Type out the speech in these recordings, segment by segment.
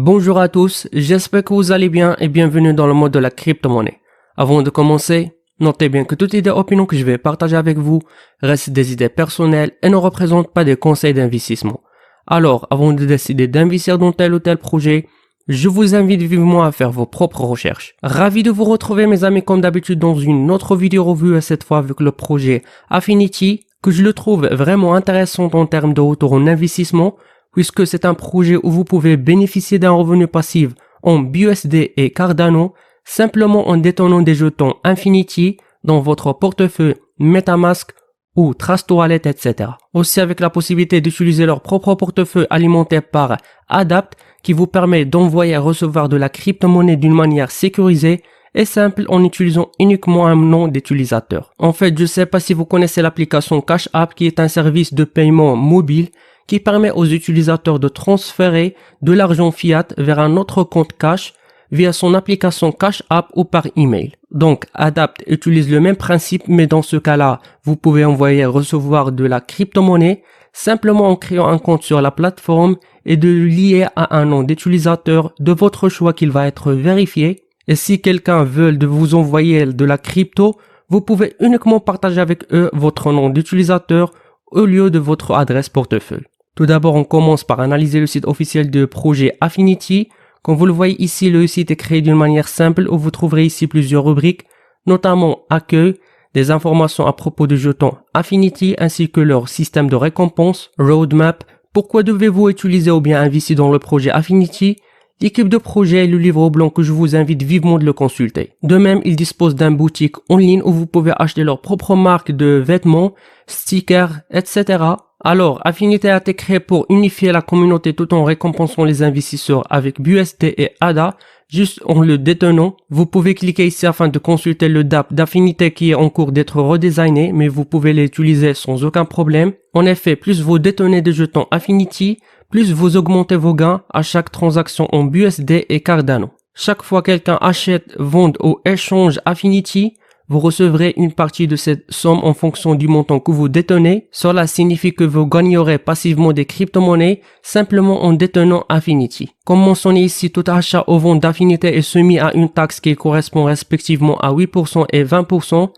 Bonjour à tous, j'espère que vous allez bien et bienvenue dans le monde de la crypto-monnaie. Avant de commencer, notez bien que toute idée ou opinion que je vais partager avec vous reste des idées personnelles et ne représente pas des conseils d'investissement. Alors, avant de décider d'investir dans tel ou tel projet, je vous invite vivement à faire vos propres recherches. Ravi de vous retrouver mes amis comme d'habitude dans une autre vidéo revue et cette fois avec le projet Affinity que je le trouve vraiment intéressant en termes de retour en investissement puisque c'est un projet où vous pouvez bénéficier d'un revenu passif en BUSD et Cardano simplement en détenant des jetons Infinity dans votre portefeuille MetaMask ou Trust Wallet, etc. Aussi avec la possibilité d'utiliser leur propre portefeuille alimenté par Adapt qui vous permet d'envoyer et recevoir de la crypto-monnaie d'une manière sécurisée et simple en utilisant uniquement un nom d'utilisateur. En fait, je ne sais pas si vous connaissez l'application Cash App qui est un service de paiement mobile qui permet aux utilisateurs de transférer de l'argent fiat vers un autre compte cash via son application Cash App ou par email. Donc, Adapt utilise le même principe, mais dans ce cas-là, vous pouvez envoyer et recevoir de la crypto-monnaie simplement en créant un compte sur la plateforme et de le lier à un nom d'utilisateur de votre choix qu'il va être vérifié. Et si quelqu'un veut de vous envoyer de la crypto, vous pouvez uniquement partager avec eux votre nom d'utilisateur au lieu de votre adresse portefeuille. Tout d'abord, on commence par analyser le site officiel du projet Affinity. Comme vous le voyez ici, le site est créé d'une manière simple où vous trouverez ici plusieurs rubriques, notamment accueil, des informations à propos du jeton Affinity ainsi que leur système de récompense, roadmap, pourquoi devez-vous utiliser ou bien investir dans le projet Affinity, l'équipe de projet et le livre blanc que je vous invite vivement de le consulter. De même, ils disposent d'une boutique en ligne où vous pouvez acheter leur propre marque de vêtements, stickers, etc. Alors, Affinity a été créé pour unifier la communauté tout en récompensant les investisseurs avec BUSD et ADA, juste en le détenant. Vous pouvez cliquer ici afin de consulter le DApp d'Affinity qui est en cours d'être redesigné, mais vous pouvez l'utiliser sans aucun problème. En effet, plus vous détenez des jetons Affinity, plus vous augmentez vos gains à chaque transaction en BUSD et Cardano. Chaque fois quelqu'un achète, vend ou échange Affinity, vous recevrez une partie de cette somme en fonction du montant que vous détenez. Cela signifie que vous gagnerez passivement des crypto-monnaies simplement en détenant Affinity. Comme mentionné ici, tout achat ou vente d'Affinity est soumis à une taxe qui correspond respectivement à 8% et 20%.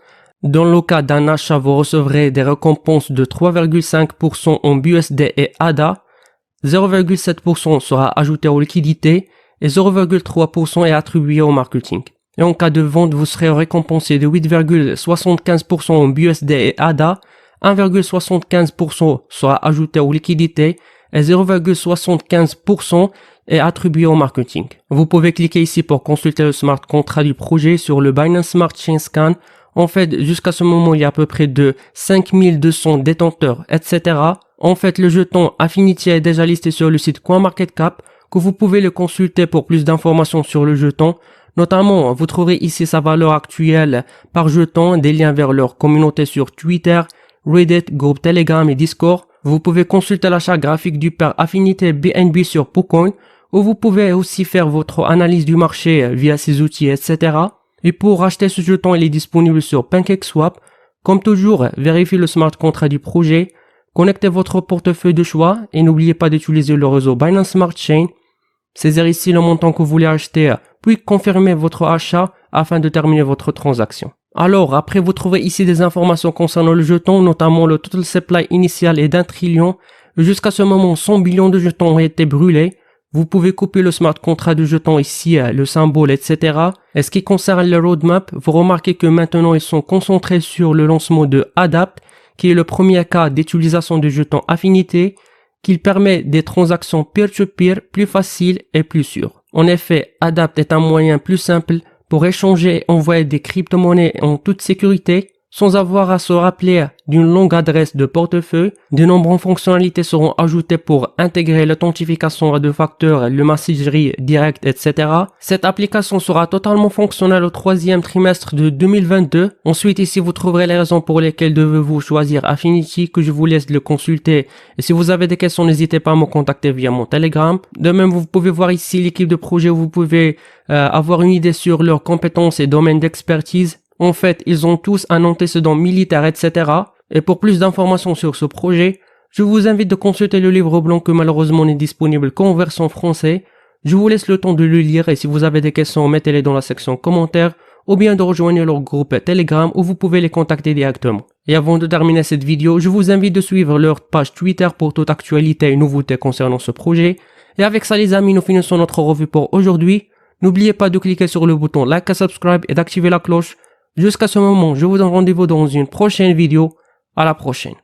Dans le cas d'un achat, vous recevrez des récompenses de 3,5% en BUSD et ADA. 0,7% sera ajouté aux liquidités et 0,3% est attribué au marketing. Et en cas de vente, vous serez récompensé de 8,75% en BUSD et ADA, 1,75% sera ajouté aux liquidités et 0,75% est attribué au marketing. Vous pouvez cliquer ici pour consulter le smart contract du projet sur le Binance Smart Chain Scan. En fait, jusqu'à ce moment, il y a à peu près de 5200 détenteurs, etc. En fait, le jeton Affinity est déjà listé sur le site CoinMarketCap, que vous pouvez le consulter pour plus d'informations sur le jeton. Notamment, vous trouverez ici sa valeur actuelle par jeton, des liens vers leur communauté sur Twitter, Reddit, groupe Telegram et Discord. Vous pouvez consulter la charte graphique du pair Affinity BNB sur PoCoin, où vous pouvez aussi faire votre analyse du marché via ces outils, etc. Et pour acheter ce jeton, il est disponible sur PancakeSwap. Comme toujours, vérifiez le smart contract du projet, connectez votre portefeuille de choix et n'oubliez pas d'utiliser le réseau Binance Smart Chain. Saisissez ici le montant que vous voulez acheter, puis confirmez votre achat afin de terminer votre transaction. Alors, après vous trouvez ici des informations concernant le jeton, notamment le total supply initial est d'1 trillion. Jusqu'à ce moment, 100 billions de jetons ont été brûlés. Vous pouvez couper le smart contract du jeton ici, le symbole, etc. Et ce qui concerne le roadmap, vous remarquez que maintenant ils sont concentrés sur le lancement de Adapt, qui est le premier cas d'utilisation du jeton Affinity, qui permet des transactions peer-to-peer plus faciles et plus sûres. En effet, Adapt est un moyen plus simple pour échanger et envoyer des crypto-monnaies en toute sécurité, sans avoir à se rappeler d'une longue adresse de portefeuille. De nombreuses fonctionnalités seront ajoutées pour intégrer l'authentification à deux facteurs, le messagerie direct, etc. Cette application sera totalement fonctionnelle au troisième trimestre de 2022. Ensuite, ici, vous trouverez les raisons pour lesquelles devez-vous choisir Affinity, que je vous laisse le consulter. Et si vous avez des questions, n'hésitez pas à me contacter via mon Telegram. De même, vous pouvez voir ici l'équipe de projet où vous pouvez avoir une idée sur leurs compétences et domaines d'expertise. En fait, ils ont tous un antécédent militaire, etc. Et pour plus d'informations sur ce projet, je vous invite de consulter le livre blanc que malheureusement n'est disponible qu'en version français. Je vous laisse le temps de le lire et si vous avez des questions, mettez-les dans la section commentaires ou bien de rejoindre leur groupe Telegram où vous pouvez les contacter directement. Et avant de terminer cette vidéo, je vous invite de suivre leur page Twitter pour toute actualité et nouveauté concernant ce projet. Et avec ça les amis, nous finissons notre revue pour aujourd'hui. N'oubliez pas de cliquer sur le bouton like et subscribe et d'activer la cloche. Jusqu'à ce moment, je vous donne rendez-vous dans une prochaine vidéo. À la prochaine.